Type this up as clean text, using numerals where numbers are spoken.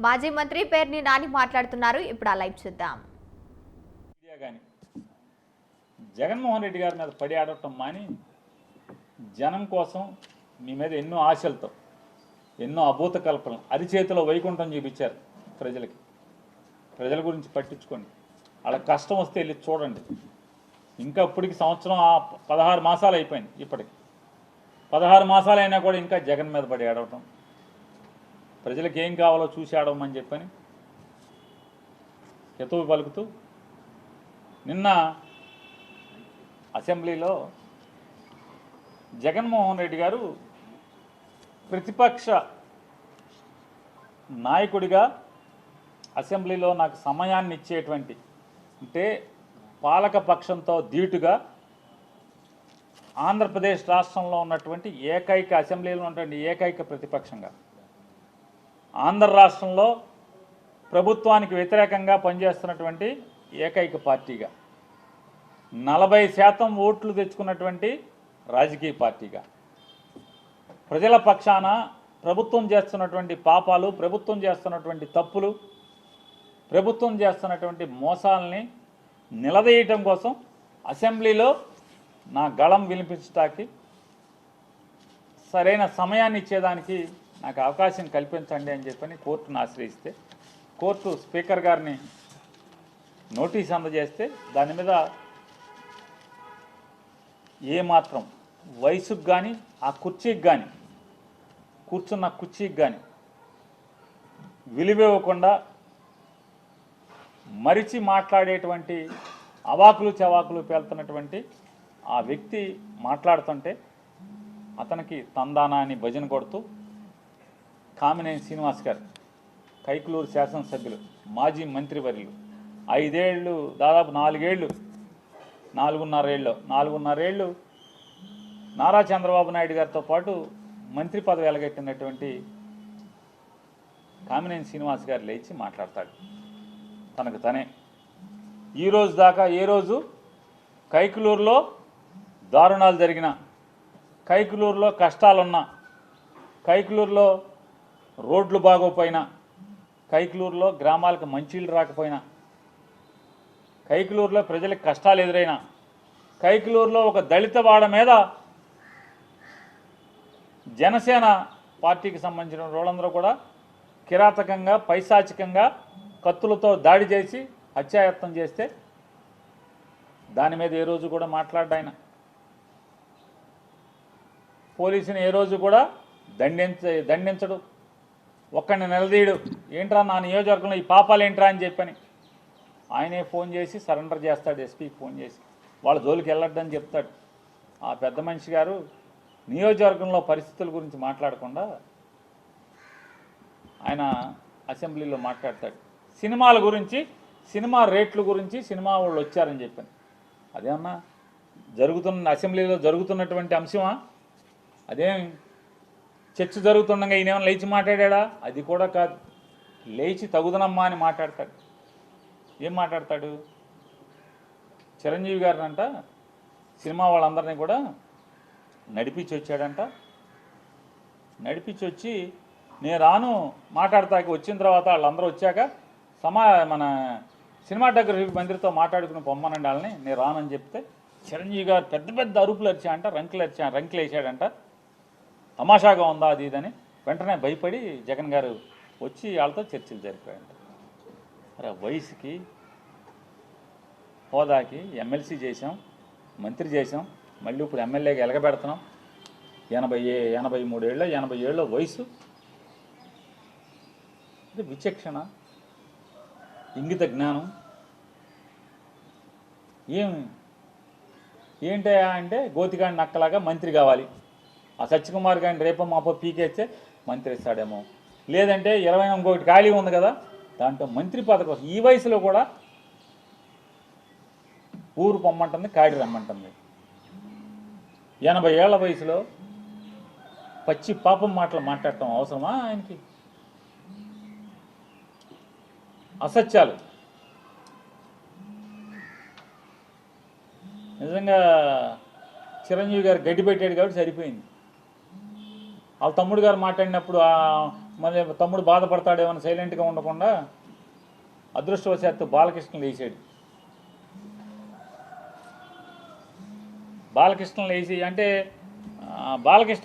మాజీ మంత్రి పేర్ని నాని మాట్లాడుతున్నారు. ఇప్పుడు ఆ లైవ్ చూద్దాం. జగన్మోహన్ రెడ్డి గారి మీద పడి ఆడటం మాని జనం కోసం మీ మీద ఎన్నో ఆశలతో ఎన్నో అభూత కల్పనలు అరిచేతిలో వైకుంఠం చూపించారు ప్రజలకి. ప్రజల గురించి పట్టించుకోండి, వాళ్ళ కష్టం వస్తే వెళ్ళి చూడండి. ఇంకా ఇప్పటికి సంవత్సరం 16 మాసాలు అయిపోయింది. ఇప్పటికి 16 మాసాలు అయినా కూడా ఇంకా జగన్ మీద పడి ఆడవటం, ప్రజలకు ఏం కావాలో చూసి ఆడవమని చెప్పని హితవు పలుకుతూ నిన్న అసెంబ్లీలో జగన్మోహన్ రెడ్డి గారు ప్రతిపక్ష నాయకుడిగా అసెంబ్లీలో నాకు సమయాన్ని ఇచ్చేటువంటి, అంటే పాలకపక్షంతో ధీటుగా ఆంధ్రప్రదేశ్ రాష్ట్రంలో ఉన్నటువంటి ఏకైక అసెంబ్లీలో ఉన్నటువంటి ఏకైక ప్రతిపక్షంగా, ఆంధ్ర రాష్ట్రంలో ప్రభుత్వానికి వ్యతిరేకంగా పనిచేస్తున్నటువంటి ఏకైక పార్టీగా, 40% ఓట్లు తెచ్చుకున్నటువంటి రాజకీయ పార్టీగా, ప్రజల పక్షాన ప్రభుత్వం చేస్తున్నటువంటి పాపాలు, ప్రభుత్వం చేస్తున్నటువంటి తప్పులు, ప్రభుత్వం చేస్తున్నటువంటి మోసాలని నిలదీయటం కోసం అసెంబ్లీలో నా గళం వినిపించడానికి సరైన సమయాన్ని ఇచ్చేదానికి నాకు అవకాశం కల్పించండి అని చెప్పని కోర్టును ఆశ్రయిస్తే, కోర్టు స్పీకర్ గారిని నోటీస్ అందజేస్తే దాని మీద ఏమాత్రం వయసుకు కానీ ఆ కుర్చీకి కానీ కూర్చున్న కుర్చీకి కానీ విలువివ్వకుండా మరిచి మాట్లాడేటువంటి అవాకులు చవాకులు పేలుతున్నటువంటి ఆ వ్యక్తి మాట్లాడుతుంటే అతనికి తందానా అని భజన కొడుతూ కామినేని శ్రీనివాస్ గారు, కైకులూరు శాసనసభ్యులు, మాజీ మంత్రివర్యులు, 5 ఏళ్ళు దాదాపు 4.5 ఏళ్ళు నారా చంద్రబాబు నాయుడు గారితో పాటు మంత్రి పదవి ఎలగెట్టినటువంటి కామినేని శ్రీనివాస్ గారు లేచి మాట్లాడతాడు తనకు తనే. ఈరోజు దాకా ఏ రోజు కైకులూరులో దారుణాలు జరిగినా, కైకులూరులో కష్టాలున్నా, కైకులూరులో రోడ్లు బాగోపోయినా, కైకులూరులో గ్రామాలకు మంచినీళ్ళు రాకపోయినా, కైకులూరులో ప్రజలకు కష్టాలు ఎదురైనా, కైకులూరులో ఒక దళిత వాడ మీద జనసేన పార్టీకి సంబంధించిన వాళ్ళందరూ కూడా కిరాతకంగా పైశాచికంగా కత్తులతో దాడి చేసి హత్యాయత్నం చేస్తే దాని మీద ఏ రోజు కూడా మాట్లాడ్డాయన. పోలీసుని ఏ రోజు కూడా దండించడు, ఒక్కడిని నిలదీయడు. ఏంట్రా నా నియోజకవర్గంలో ఈ పాపాలు ఏంట్రా అని చెప్పని ఆయనే ఫోన్ చేసి సరెండర్ చేస్తాడు. ఎస్పీకి ఫోన్ చేసి వాళ్ళ జోలికి వెళ్ళొద్దని చెప్తాడు. ఆ పెద్ద మనిషి గారు నియోజకవర్గంలో పరిస్థితుల గురించి మాట్లాడకుండా ఆయన అసెంబ్లీలో మాట్లాడతాడు. సినిమాల గురించి, సినిమా రేట్ల గురించి, సినిమా వాళ్ళు వచ్చారని చెప్పాను. అదేమన్నా అసెంబ్లీలో జరుగుతున్నటువంటి అంశమా? అదేం చర్చ జరుగుతుండగా ఈయనేమన్నా లేచి మాట్లాడా? అది కూడా కాదు. లేచి తగుదనమ్మా అని మాట్లాడతాడు. ఏం మాట్లాడతాడు? చిరంజీవి గారిని అంట సినిమా వాళ్ళందరినీ కూడా నడిపించి వచ్చాడంట. నడిపించి వచ్చి నేను రాను మాట్లాడతాకి వచ్చిన తర్వాత వాళ్ళందరూ వచ్చాక మన సినిమాటోగ్రఫీ మంత్రితో మాట్లాడుకుని పొమ్మనండి వాళ్ళని, నేను రానని చెప్తే చిరంజీవి గారు పెద్ద పెద్ద అరుపులు అరిచాడంట, రంకులు వేసాడంట. తమాషాగా ఉందా అది ఇదని వెంటనే భయపడి జగన్ గారు వచ్చి వాళ్ళతో చర్చలు జరిపాడంట. మరి వయసుకి హోదాకి ఎమ్మెల్సీ చేసాం, మంత్రి చేసాం, మళ్ళీ ఇప్పుడు ఎమ్మెల్యేగా ఎలగబెడుతున్నాం. 80 ఏళ్ళ వయసు. ఇది విచక్షణ, ఇంగిత జ్ఞానం ఏంటయా అంటే గోతిగాడి నక్కలాగా మంత్రి కావాలి. ఆ సత్యకుమార్ గారిని రేపో మాపో పీకేస్తే మంత్రి ఇస్తాడేమో, లేదంటే 20 ఇంకొకటి ఖాళీ ఉంది కదా దాంట్లో మంత్రి పదవి కోసం ఈ వయసులో కూడా ఊరు పొమ్మంటుంది, కాడి రమ్మంటుంది. 80 ఏళ్ల వయసులో పచ్చి పాపం మాటలు మాట్లాడటం అవసరమా ఆయనకి? అసత్యాలు నిజంగా చిరంజీవి గారు గడ్డి పెట్టాడు కాబట్టి సరిపోయింది. వాళ్ళ తమ్ముడు గారు మాట్లాడినప్పుడు మళ్ళీ తమ్ముడు బాధపడతాడేమని సైలెంట్గా ఉండకుండా అదృష్టవశాత్తు బాలకృష్ణ లేచాడు. బాలకృష్ణ లేచి అంటే బాలకృష్ణ